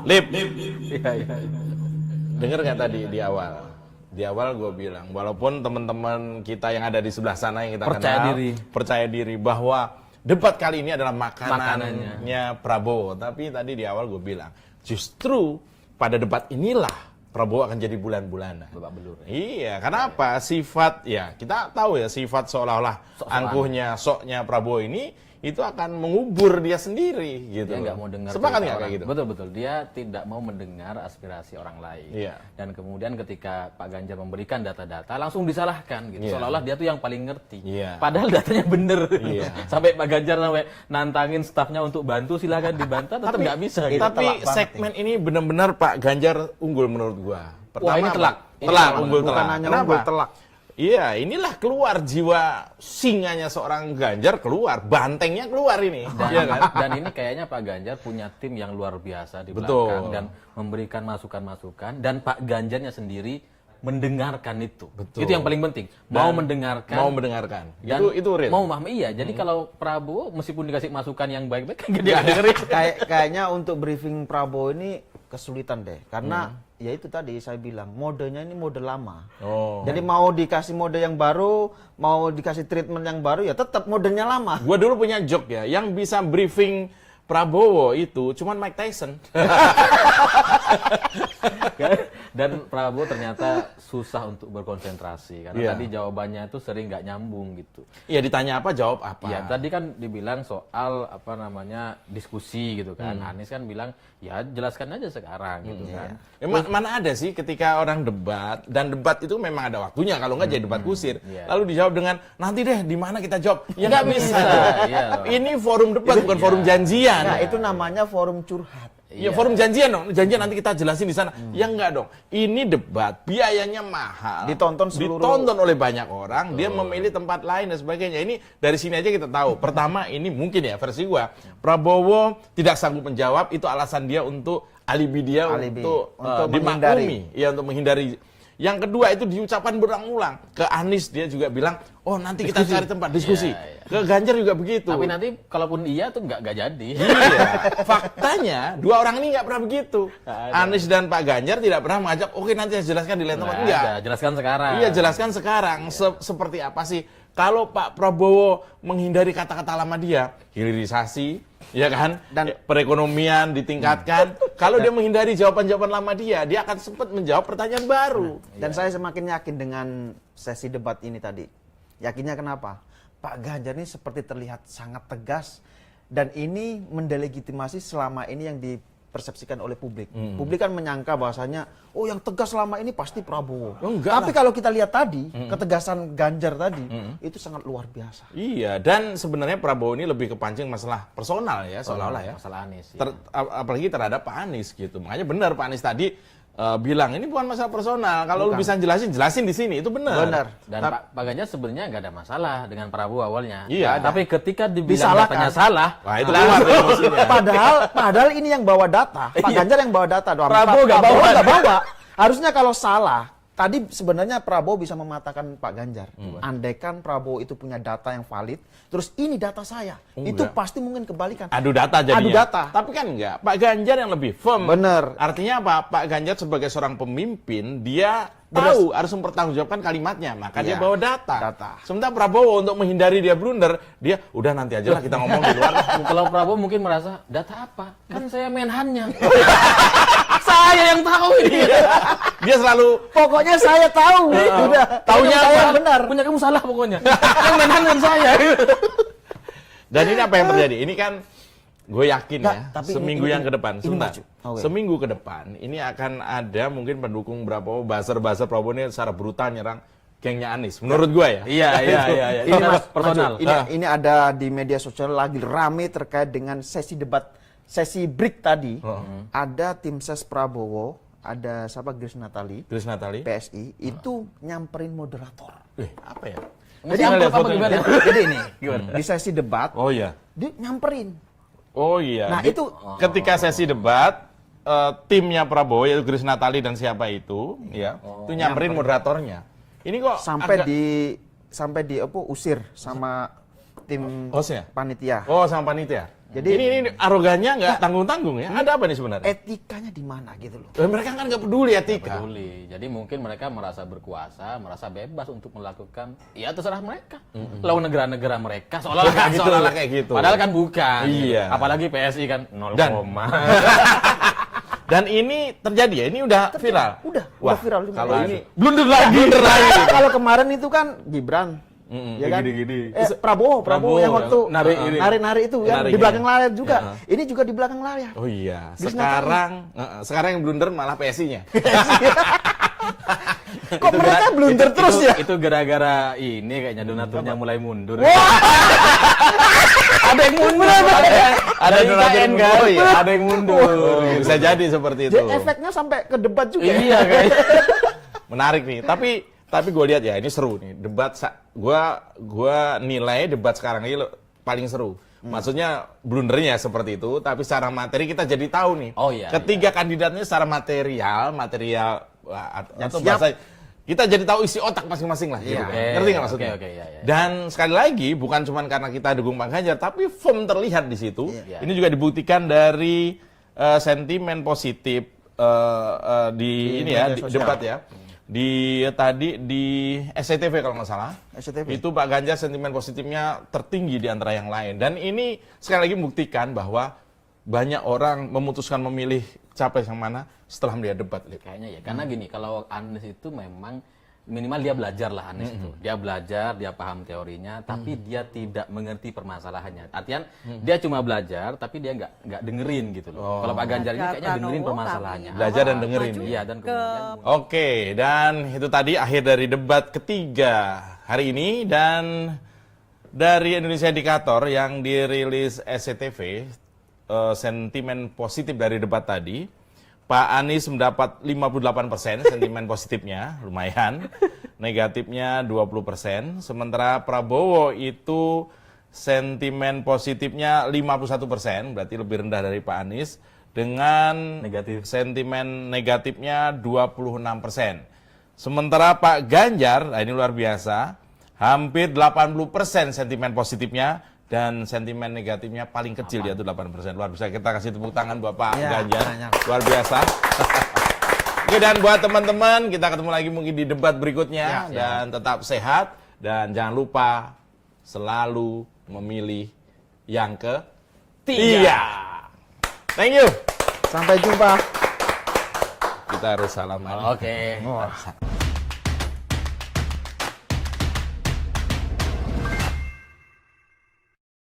Lip. Iya, iya. Dengar nggak tadi di awal? Di awal gue bilang, walaupun teman-teman kita yang ada di sebelah sana yang kita percaya diri bahwa debat kali ini adalah makanannya Prabowo. Tapi tadi di awal gue bilang, justru pada debat inilah Prabowo akan jadi bulan-bulanan. Babak belur. Iya, kenapa? Sifat, ya kita tahu ya, sifat seolah-olah angkuhnya, soknya Prabowo ini itu akan mengubur dia sendiri gitu. Dia nggak mau dengar. Sepakat nggak kayak gitu? Betul. Dia tidak mau mendengar aspirasi orang lain. Iya. Dan kemudian ketika Pak Ganjar memberikan data-data langsung disalahkan gitu. Seolah-olah dia tuh yang paling ngerti. Iya. Padahal datanya bener. Iya. Sampai Pak Ganjar sampai nantangin stafnya untuk bantu, silakan dibantah, tetap nggak bisa gitu. Tapi segmen ini benar-benar Pak Ganjar unggul menurut gua. Wah, ini telak. Unggul Bukan telak. hanya Kenapa? unggul telak. Iya, inilah keluar jiwa singanya seorang Ganjar keluar, bantengnya keluar ini. Iya kan? Dan ini kayaknya Pak Ganjar punya tim yang luar biasa di Betul. belakang dan memberikan masukan-masukan dan Pak Ganjarnya sendiri mendengarkan itu. Betul. Itu yang paling penting. Mau mendengarkan. Dan itu real. Mau memahami, iya. Jadi kalau Prabowo meskipun dikasih masukan yang baik-baik dia nggak dengerin. Kayaknya untuk briefing Prabowo ini kesulitan deh, karena ya itu tadi saya bilang modenya ini mode lama. Jadi mau dikasih mode yang baru, mau dikasih treatment yang baru, ya tetap modenya lama. Gua dulu punya joke ya, yang bisa briefing Prabowo itu cuman Mike Tyson. Dan Prabowo ternyata susah untuk berkonsentrasi karena Iya. tadi jawabannya itu sering nggak nyambung gitu. Iya, ditanya apa jawab apa. Iya, tadi kan dibilang soal diskusi gitu kan. Anies kan bilang, ya jelaskan aja sekarang gitu kan. Ya, mana ada sih ketika orang debat, dan debat itu memang ada waktunya, kalau nggak jadi debat kusir. Iya. Lalu dijawab dengan, nanti deh di mana kita jawab. Ya nggak bisa. Iya. Ini forum debat, bukan forum janjian. Nah, itu namanya forum curhat. Ya forum janjian dong, janjian nanti kita jelasin di sana. Ya enggak dong, ini debat, biayanya mahal. Ditonton oleh banyak orang, dia memilih tempat lain dan sebagainya. Ini dari sini aja kita tahu. Pertama, ini mungkin ya versi gua, Prabowo tidak sanggup menjawab, itu alasan dia untuk alibi dia untuk dimaklumi. Ya, untuk menghindari. Yang kedua itu diucapkan berulang-ulang. Ke Anies dia juga bilang, oh nanti kita cari tempat diskusi. Ke Ganjar juga begitu. Tapi nanti kalaupun iya tuh nggak jadi. Iya, faktanya dua orang ini nggak pernah begitu. Anies dan Pak Ganjar tidak pernah mengajak, oke nanti saya jelaskan di lain tempat. Enggak. Jelaskan sekarang. Iya, jelaskan sekarang. Seperti apa sih? Kalau Pak Prabowo menghindari kata-kata lama dia, hilirisasi, ya kan? Dan perekonomian ditingkatkan. Kalau dia menghindari jawaban-jawaban lama dia akan sempat menjawab pertanyaan baru. Dan saya semakin yakin dengan sesi debat ini tadi. Yakinnya kenapa? Pak Ganjar ini seperti terlihat sangat tegas dan ini mendelegitimasi selama ini yang dipersepsikan oleh publik. Publik kan menyangka bahwasanya oh yang tegas selama ini pasti Prabowo. Tapi kalau kita lihat tadi ketegasan Ganjar tadi itu sangat luar biasa. Iya, dan sebenarnya Prabowo ini lebih kepancing masalah personal ya, seolah-olah ya. Masalah Anies. Apalagi terhadap Pak Anies gitu. Makanya benar Pak Anies tadi bilang ini bukan masalah personal. Kalau lu bisa jelasin di sini, itu benar. Dan Pak Ganjar sebenarnya nggak ada masalah dengan Prabowo awalnya. Iya. Tapi ketika dibilang datanya salah, wah itu keluar emosinya. Padahal ini yang bawa data. Pak Ganjar yang bawa data doang. Prabowo nggak bawa. Harusnya kalau salah, tadi sebenarnya Prabowo bisa mematakan Pak Ganjar. Andaikan Prabowo itu punya data yang valid, terus ini data saya, itu pasti mungkin kebalikan. Adu data jadinya. Adu data. Tapi kan enggak, Pak Ganjar yang lebih firm. Bener. Artinya apa? Pak Ganjar sebagai seorang pemimpin, dia tahu harus mempertanggungjawabkan kalimatnya, maka dia bawa data. Sementara Prabowo untuk menghindari dia blunder, dia udah nanti aja lah kita ngomong di luar. Kalau Prabowo mungkin merasa data apa? Kan saya Menhannya. Saya yang tahu ini. Dia selalu Pokoknya saya tahu. Udah. Taunya saya apa? benar. Punya kamu salah pokoknya. Yang Menhan dan saya. Dan ini apa yang terjadi? Ini kan gue yakin Nggak, ya, tapi seminggu ini- yang ke depan, ini sebentar. maju. Oke. Seminggu ke depan, ini akan ada mungkin pendukung Prabowo, buzzer Prabowo ini secara brutal nyerang gengnya Anies. Menurut gue ya. Iya. Ini Mas, personal. Ini ada di media sosial lagi rame terkait dengan sesi debat, sesi break tadi. Ada tim ses Prabowo, ada siapa Grace Natali, Grace Natali. PSI, itu nyamperin moderator. Apa ya? Jadi Yang yang pertama pertama gimana? Jadi ini di sesi debat, Oh iya. dia nyamperin. Oh iya. Nah, itu ketika sesi debat, timnya Prabowo yaitu Grace Natali dan siapa itu, ya, itu nyamperin moderatornya. Ini kok sampai di apa usir sama tim hostnya? panitia. Oh, sama panitia. Jadi Ini arogannya nggak tanggung-tanggung ya? Ada apa nih sebenarnya? etikanya di mana gitu loh. Mereka kan nggak peduli etika. Peduli. Jadi mungkin mereka merasa berkuasa, merasa bebas untuk melakukan, ya terserah mereka. Lawan negara-negara mereka Seolah-olah kayak gitu. Padahal kan bukan. Iya. Gitu. Apalagi PSI kan 0, Dan ini terjadi ya? Ini udah viral? Udah viral juga. Kalau ini blunder lagi. Kalau kemarin itu kan Gibran, ya kan? Gini-gini. Prabowo yang waktu nari-nari itu kan Nari, di belakang iya. layar juga. Ini juga di belakang layar. Oh iya. Di Sekarang yang blunder malah PSI-nya. Kok mereka blunder terus ya? Itu gara-gara ini kayaknya donaturnya mulai mundur. Ada yang mundur. Ada IKN kan? Oh iya. Ada yang mundur. Bisa jadi seperti itu. Jadi efeknya sampai ke debat juga. Iya kayaknya. Menarik nih. Tapi gue lihat ya ini seru nih. Debat gua nilai debat sekarang ini paling seru. Maksudnya blundernya seperti itu, tapi secara materi kita jadi tahu nih. Oh iya. Ketiga kandidatnya secara material atau siap. bahasa kita jadi tahu isi otak masing-masing lah. Gitu Iya. kan. Ngerti nggak maksudnya? Oke, iya. Dan sekali lagi bukan cuma karena kita dukung Pak Ganjar, tapi firm terlihat di situ. Iya. Ini juga dibuktikan dari sentimen positif di ini ya media di sosial. debat ya. Tadi di SCTV kalau nggak salah. SCTV. Itu Pak Ganjar sentimen positifnya tertinggi di antara yang lain. Dan ini sekali lagi membuktikan bahwa banyak orang memutuskan memilih capres yang mana setelah melihat debat. Lip. Kayaknya ya, karena gini, kalau Anies itu memang minimal dia belajar lah Anies itu. Dia belajar, dia paham teorinya, tapi dia tidak mengerti permasalahannya. Artian dia cuma belajar, tapi dia nggak dengerin gitu loh. Kalau Pak Ganjar ini kayaknya dengerin permasalahannya. Belajar dan dengerin. Iya, dan kemudian Oke, dan itu tadi akhir dari debat ketiga hari ini. Dan dari Indonesia Indikator yang dirilis SCTV, sentimen positif dari debat tadi, Pak Anies mendapat 58% sentimen positifnya, lumayan. Negatifnya 20%. Sementara Prabowo itu sentimen positifnya 51%, berarti lebih rendah dari Pak Anies. Dengan sentimen negatifnya 26%. Sementara Pak Ganjar, nah ini luar biasa, hampir 80% sentimen positifnya. Dan sentimen negatifnya paling kecil yaitu 8%. Luar biasa, kita kasih tepuk tangan buat Pak Ganjar. Luar biasa. Oke, dan buat teman-teman, kita ketemu lagi mungkin di debat berikutnya. Dan tetap sehat. Dan jangan lupa selalu memilih yang ketiga. Thank you. Sampai jumpa. Kita harus salaman. Oke.